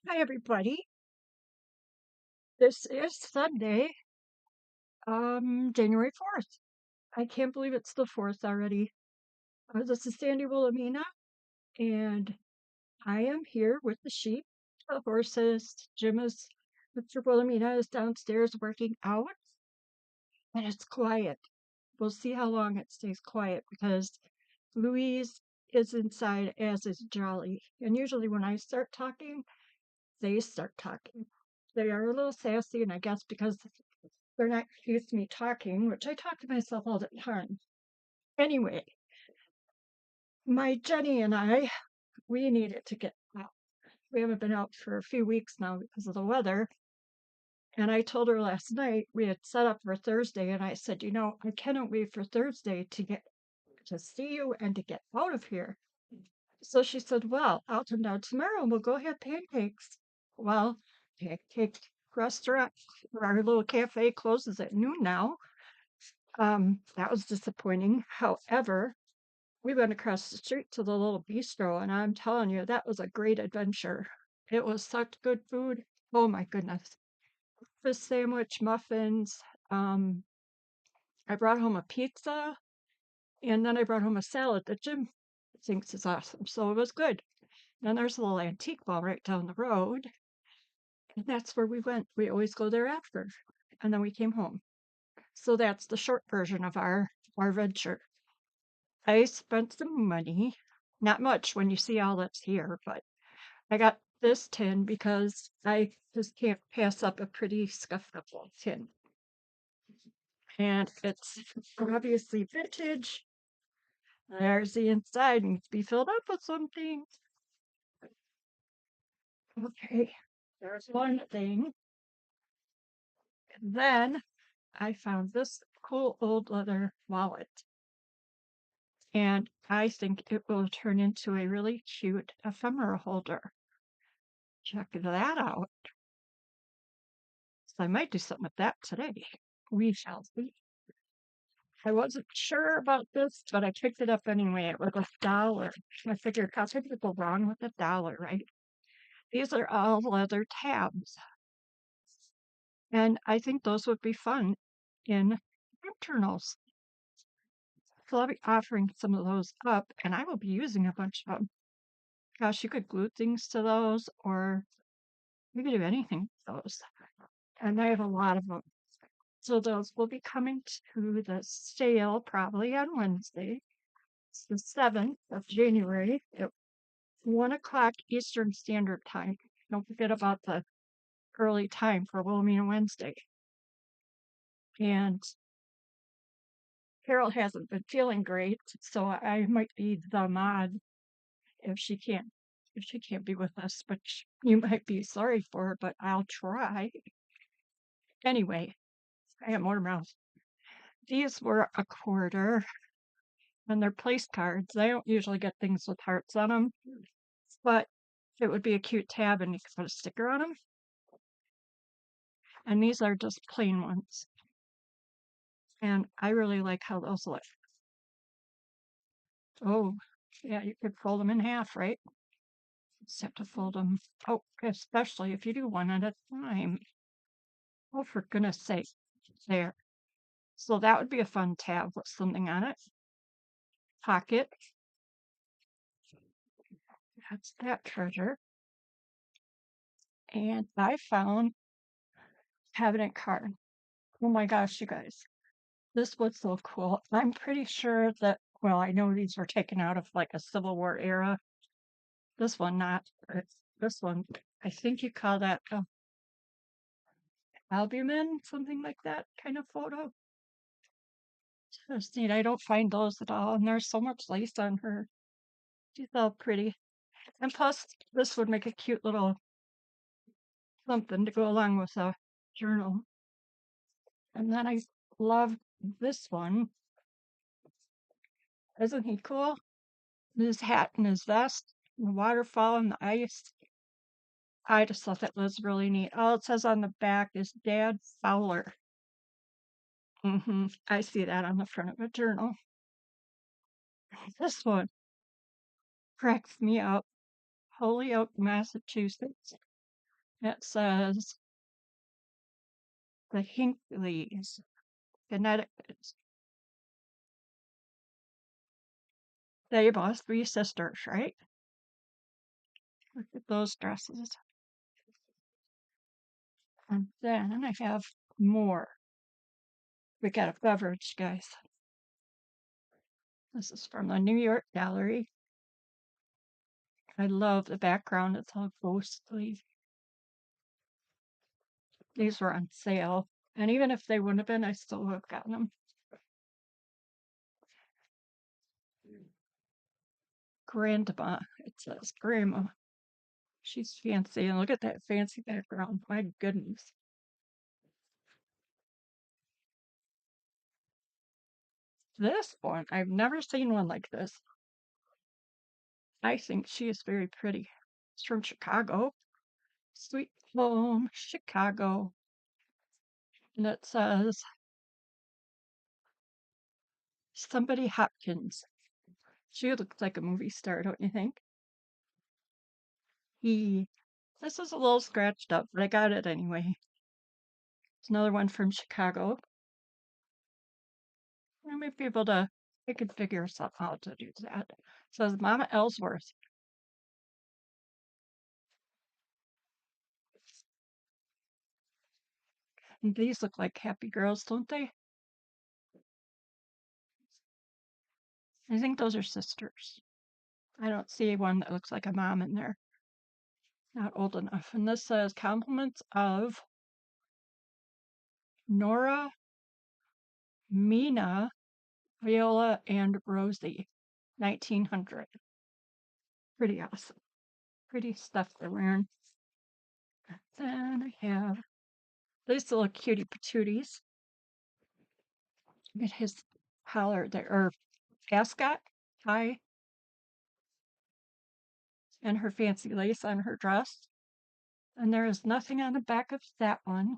Hi, everybody. This is Sunday, January 4th. I can't believe it's the 4th already. This is Sandy Wilhelmina, and I am here with the sheep, the horses. Mr. Wilhelmina is downstairs working out, and it's quiet. We'll see how long it stays quiet because Louise is inside, as is Jolly. And usually when I start talking, they start talking. They are a little sassy, and I guess because they're not used to me talking, which I talk to myself all the time. Anyway, my Jenny and I, we needed to get out. We haven't been out for a few weeks now because of the weather. And I told her last night we had set up for Thursday, and I said, I cannot wait for Thursday to see you and to get out of here. So she said, well, I'll come down tomorrow and we'll go have pancakes. Well, pancake restaurant, our little cafe closes at noon now. That was disappointing. However, we went across the street to the little bistro, and I'm telling you, that was a great adventure. It was such good food. Oh my goodness. Fish sandwich, muffins. I brought home a pizza, and then I brought home a salad that Jim thinks is awesome. So it was good. Then there's a little antique mall right down the road, and that's where we went. We always go there after. And then we came home. So that's the short version of our venture. I spent some money, not much when you see all that's here, but I got this tin because I just can't pass up a pretty scuffed up old tin. And it's obviously vintage. There's the inside, needs to be filled up with something. Okay, there's one thing. And then I found this cool old leather wallet. And I think it will turn into a really cute ephemera holder. Check that out. So I might do something with that today. We shall see. I wasn't sure about this, but I picked it up anyway. It was $1. I figured, how could you go wrong with $1, right? These are all leather tabs. And I think those would be fun in journals. So I'll be offering some of those up, and I will be using a bunch of them. Gosh, you could glue things to those, or you could do anything with those. And I have a lot of them. So those will be coming to the sale probably on Wednesday. It's the 7th of January at 1 o'clock Eastern Standard Time. Don't forget about the early time for Wilhelmina Wednesday. And Carol hasn't been feeling great, so I might be the mod if she can't be with us, but you might be sorry for her, but I'll try. Anyway, I have more mouth. These were a quarter, and they're place cards. I don't usually get things with hearts on them, but it would be a cute tab and you could put a sticker on them. And these are just plain ones. And I really like how those look. Oh, yeah, you could fold them in half, right? Just have to fold them. Oh, especially if you do one at a time. Oh, for goodness sake. There. So that would be a fun tab with something on it. Pocket. That's that treasure. And I found cabinet card. Oh my gosh, you guys. This was so cool. I'm pretty sure that, well, I know these were taken out of like a Civil War era. This one not. This one, I think you call that albumin, something like that kind of photo. Just neat. I don't find those at all. And there's so much lace on her. She's all pretty. And plus, this would make a cute little something to go along with a journal. And then I love this one. Isn't he cool? His hat and his vest, the waterfall and the ice. I just thought that was really neat. All it says on the back is Dad Fowler. I see that on the front of a journal. This one cracks me up. Holyoke, Massachusetts. It says the Hinkleys, Connecticut. They must be sisters, right? Look at those dresses. And then I have more. We got a beverage, guys. This is from the New York Gallery. I love the background. It's all ghostly. These were on sale. And even if they wouldn't have been, I still would have gotten them. Grandma. It says grandma. She's fancy. And look at that fancy background. My goodness. This one, I've never seen one like this. I think she is very pretty. It's from Chicago. Sweet Home, Chicago. And it says somebody Hopkins. She looks like a movie star, don't you think? He. This is a little scratched up, but I got it anyway. It's another one from Chicago. I might be able to. I could figure something out to do that. It says Mama Ellsworth. And these look like happy girls, don't they? I think those are sisters. I don't see one that looks like a mom in there. Not old enough. And this says compliments of Nora, Mina, Viola, and Rosie, 1900. Pretty awesome. Pretty stuff they're wearing. Then I have these little cutie patooties. Look at his collar there, or ascot tie, and her fancy lace on her dress. And there is nothing on the back of that one.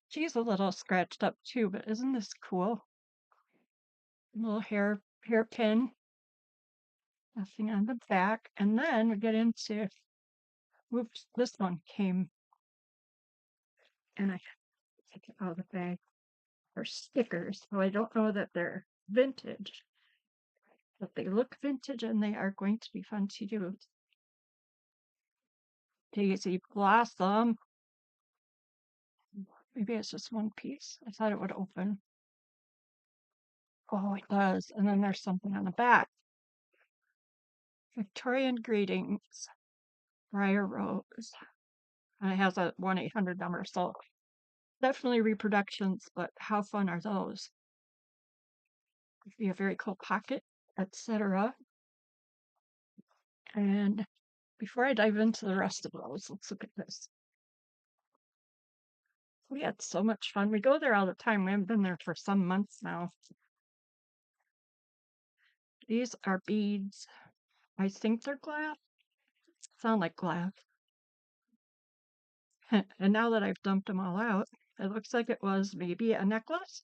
She's a little scratched up too, but isn't this cool? Little hairpin. Nothing on the back. And then we get into, whoops, this one came, and I take it out of the bag. They're stickers, so I don't know that they're vintage, but they look vintage and they are going to be fun to use. Daisy Blossom. Maybe it's just one piece. I thought it would open. Oh, it does. And then there's something on the back. Victorian Greetings, Briar Rose. And it has a 1-800 number, so definitely reproductions, but how fun are those? Could be a very cool pocket, etc. And before I dive into the rest of those, let's look at this. We had so much fun. We go there all the time. We haven't been there for some months now. These are beads. I think they're glass. Sound like glass. And now that I've dumped them all out, it looks like it was maybe a necklace.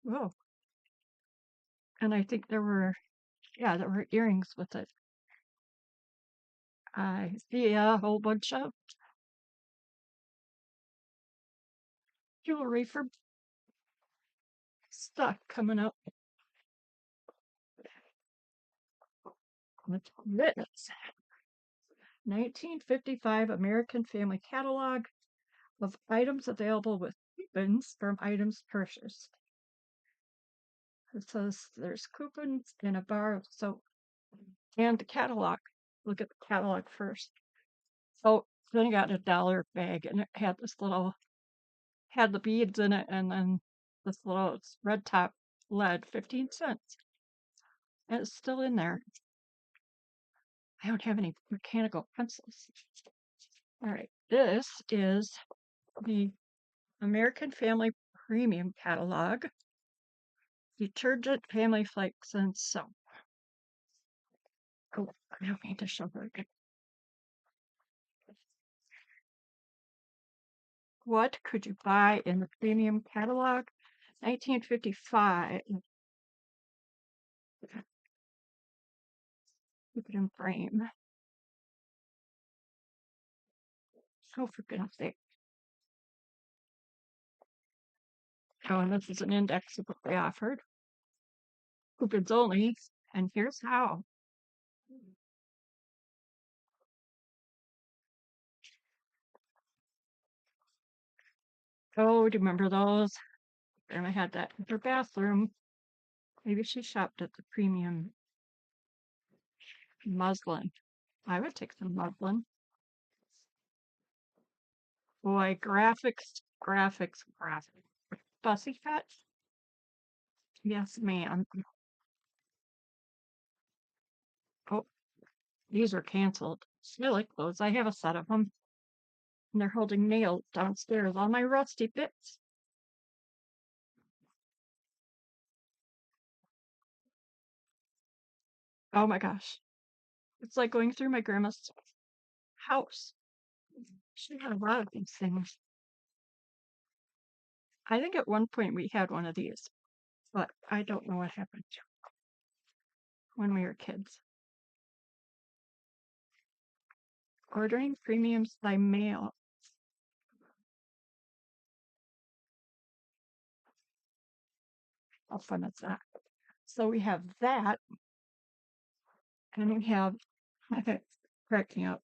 Whoa. And I think there were earrings with it. I see a whole bunch of jewelry for stuff coming up. What's this? 1955 American Family Catalog of items available with coupons from items purchased. It says there's coupons in a bar of soap and the catalog. Look at the catalog first. So then I got a dollar bag and it had this little, had the beads in it and then this little red top lead, 15 cents. And it's still in there. I don't have any mechanical pencils. All right, this is the American Family Premium Catalog. Detergent, family flakes, and soap. Oh, I don't mean to show her again. What could you buy in the premium catalog? 1955. Keep it in frame. Oh, for goodness sake. Oh, and this is an index of what they offered. Coupons only, and here's how. Oh, do you remember those? Grandma had that in her bathroom. Maybe she shopped at the premium muslin. I would take some muslin. Boy, graphics. Fussy cut? Yes, ma'am. Oh, these are canceled. I like those. I have a set of them. And they're holding nails downstairs. All my rusty bits. Oh my gosh. It's like going through my grandma's house. She had a lot of these things. I think at one point we had one of these, but I don't know what happened when we were kids. Ordering premiums by mail. How fun is that? So we have that, and we have, cracking up,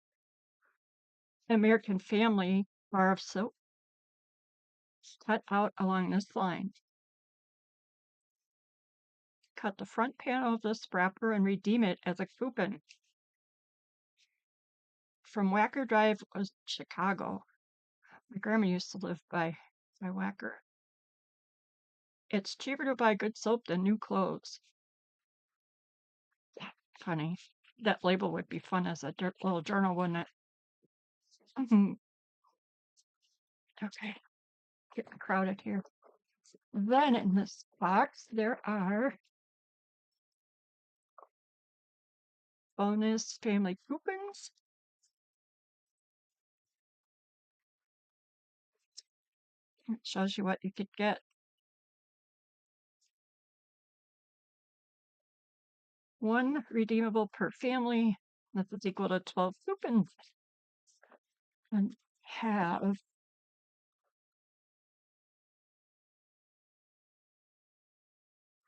American Family bar of soap cut out along this line. Cut the front panel of this wrapper and redeem it as a coupon. From Wacker Drive was Chicago. My grandma used to live by Wacker. It's cheaper to buy good soap than new clothes. Funny. That label would be fun as a little journal, wouldn't it? Okay. Getting crowded here. Then in this box, there are bonus family coupons. It shows you what you could get. One redeemable per family. This is equal to 12 coupons. And have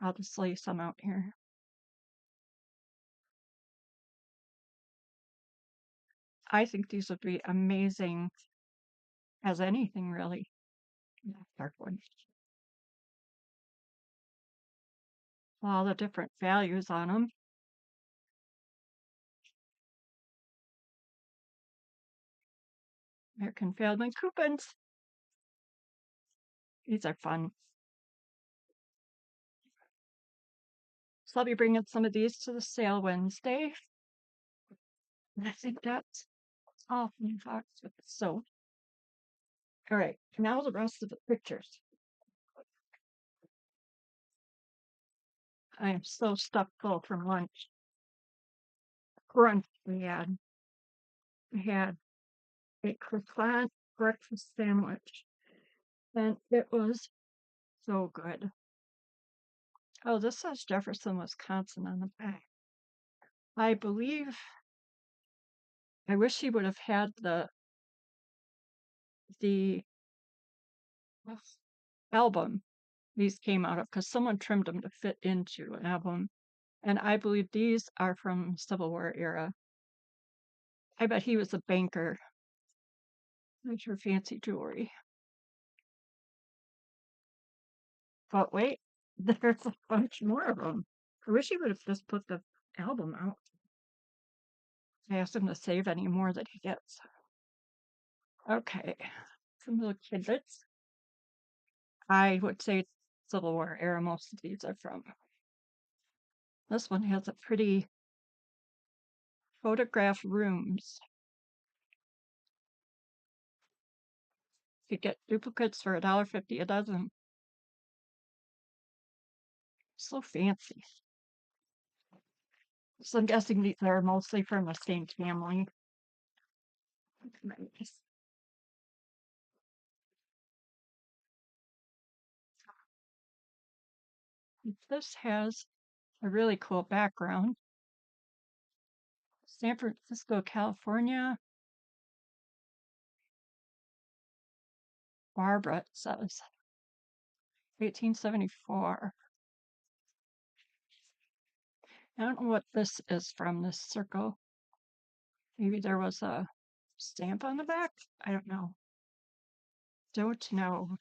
I'll just lay some out here. I think these would be amazing as anything, really. Dark one. All the different values on them. American Family coupons. These are fun. So I'll be bringing some of these to the sale Wednesday. And I think that's all from the box with the soap. All right, now the rest of the pictures. I am so stuffed full from lunch. Brunch we had. We had a croissant breakfast sandwich, and it was so good. Oh, this says Jefferson, Wisconsin on the back. I believe, I wish he would have had the album these came out of, because someone trimmed them to fit into an album. And I believe these are from Civil War era. I bet he was a banker. There's your fancy jewelry. But wait, there's a bunch more of them. I wish he would have just put the album out. I asked him to save any more that he gets. Okay, some little tidbits. I would say Civil War era, most of these are from. This one has a pretty photographed rooms. You get duplicates for $1.50 a dozen. So fancy. So I'm guessing these are mostly from the same family. Nice. This has a really cool background. San Francisco, California. Barbara, it says. 1874. I don't know what this is from, this circle. Maybe there was a stamp on the back? I don't know. Don't know.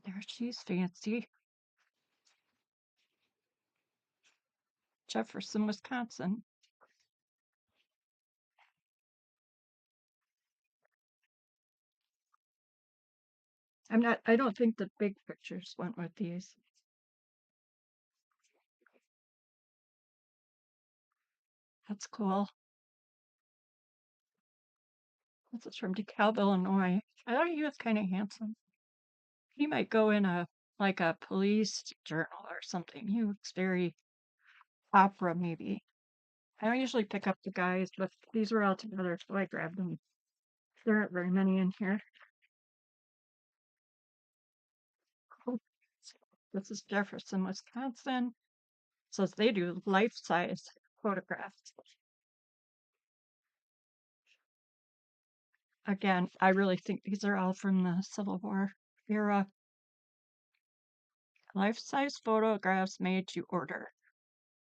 There, she's fancy. Jefferson, Wisconsin. I don't think the big pictures went with these. That's cool. This is from DeKalb, Illinois. I thought he was kind of handsome. He might go in like a police journal or something. He looks very opera, maybe. I don't usually pick up the guys, but these were all together, so I grabbed them. There aren't very many in here. Oh, this is Jefferson, Wisconsin. It says they do life-size photographs. Again, I really think these are all from the Civil War era. Life-size photographs made to order.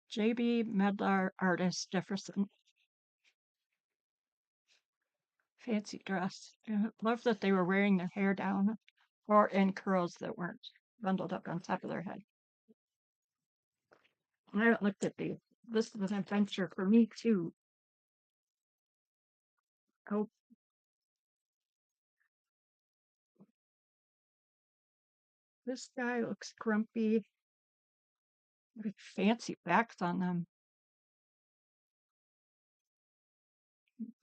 J.B. Medlar, artist, Jefferson. Fancy dress. I love that they were wearing their hair down or in curls that weren't bundled up on top of their head. I haven't looked at these. This is an adventure for me too. Oh, this guy looks grumpy. With fancy backs on them.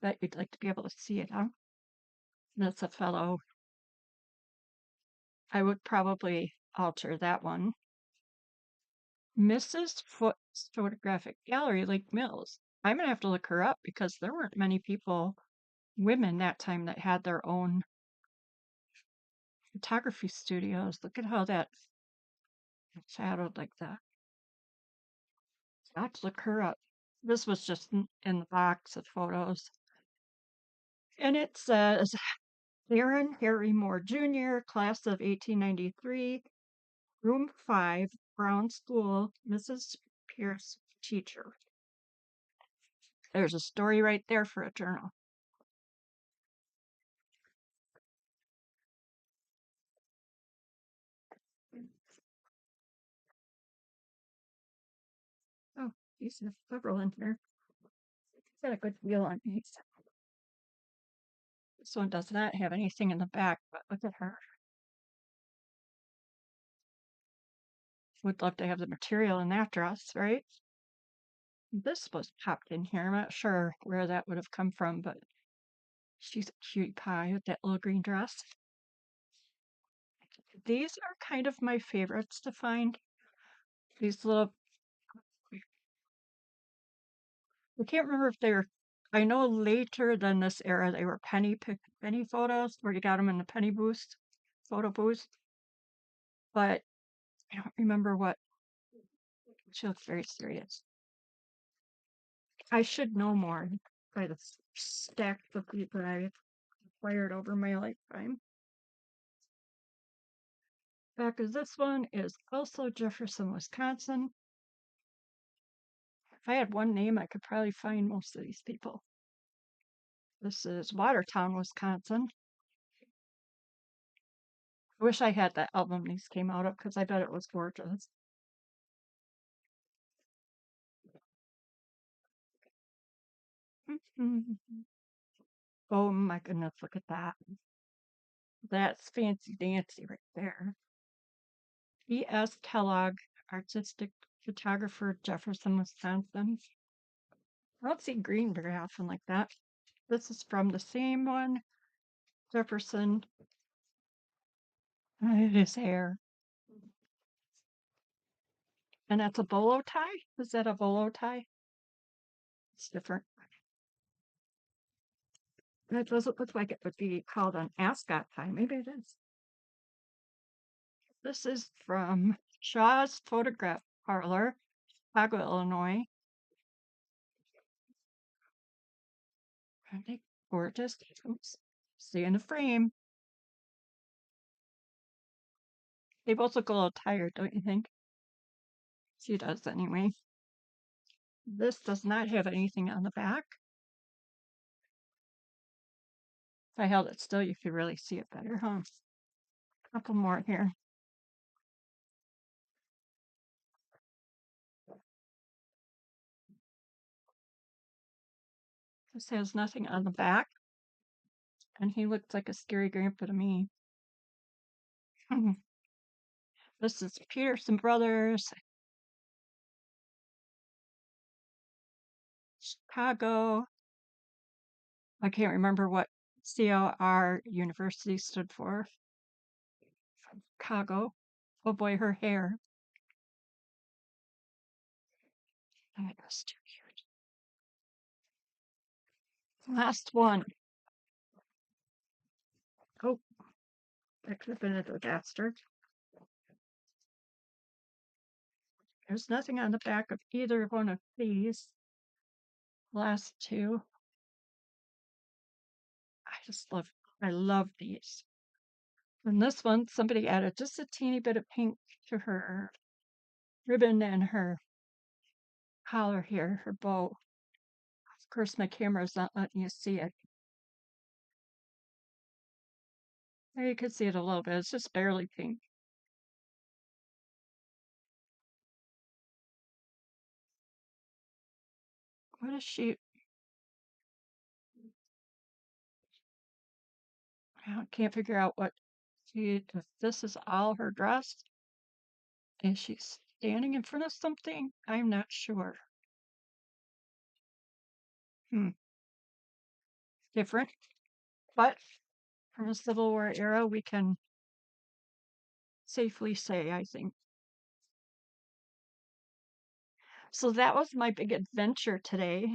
Bet you'd like to be able to see it, huh? That's a fellow. I would probably alter that one. Mrs. Foot's Photographic Gallery, Lake Mills. I'm gonna have to look her up because there weren't many people, women that time, that had their own photography studios. Look at how that's shadowed like that. I have to look her up. This was just in the box of photos. And it says Aaron Harry Moore Jr., class of 1893, room 5, Brown School, Mrs. Pierce, teacher. There's a story right there for a journal. Oh, these have several in here. Got a good feel on these. This one does not have anything in the back, but look at her. Would love to have the material in that dress, right? This was popped in here. I'm not sure where that would have come from, but she's a cutie pie with that little green dress. These are kind of my favorites to find. These little, I can't remember if they were, I know later than this era, they were penny photos where you got them in the penny boost, photo boost. But I don't remember what, she looks very serious. I should know more by the stack of these that I acquired over my lifetime. Back of this one is also Jefferson, Wisconsin. If I had one name, I could probably find most of these people. This is Watertown, Wisconsin. I wish I had that album these came out of because I bet it was gorgeous. Oh my goodness, look at that. That's fancy dancy right there. E.S. Kellogg, artistic photographer, Jefferson, Wisconsin. I don't see green very often like that. This is from the same one, Jefferson. His hair. And that's a bolo tie? Is that a bolo tie? It's different. That doesn't look like it would be called an ascot tie. Maybe it is. This is from Shaw's Photograph Parlor, Chicago, Illinois. Aren't they gorgeous? Oops. Stay in the frame. They both look a little tired, don't you think? She does anyway. This does not have anything on the back. If I held it still, you could really see it better, huh? A couple more here. This has nothing on the back, and he looks like a scary grandpa to me. This is Peterson Brothers, Chicago. I can't remember what CLR University stood for. Chicago. Oh boy, her hair. That was too cute. Last one. Oh, that could have been a disaster. There's nothing on the back of either one of these last two. I love these. And this one, somebody added just a teeny bit of pink to her ribbon and her collar here, her bow. Of course, my camera's not letting you see it. There you can see it a little bit. It's just barely pink. What is she? I can't figure out what if this is all her dress. Is she standing in front of something? I'm not sure. Different. But from the Civil War era, we can safely say, I think. So that was my big adventure today.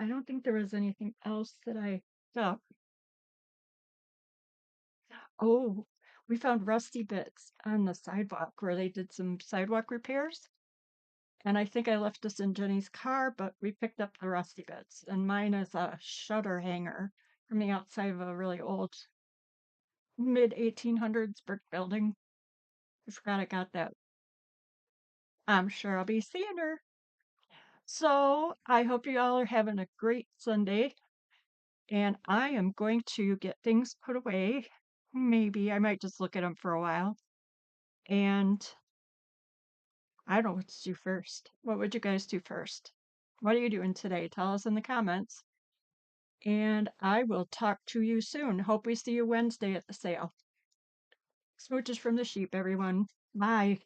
I don't think there was anything else that I stuck. Oh, we found rusty bits on the sidewalk where they did some sidewalk repairs. And I think I left this in Jenny's car, but we picked up the rusty bits. And mine is a shutter hanger from the outside of a really old mid 1800s brick building. I forgot I got that. I'm sure I'll be seeing her. So I hope you all are having a great Sunday. And I am going to get things put away. Maybe I might just look at them for a while. And I don't know what to do first. What would you guys do first? What are you doing today? Tell us in the comments. And I will talk to you soon. Hope we see you Wednesday at the sale. Smooches from the sheep, everyone. Bye.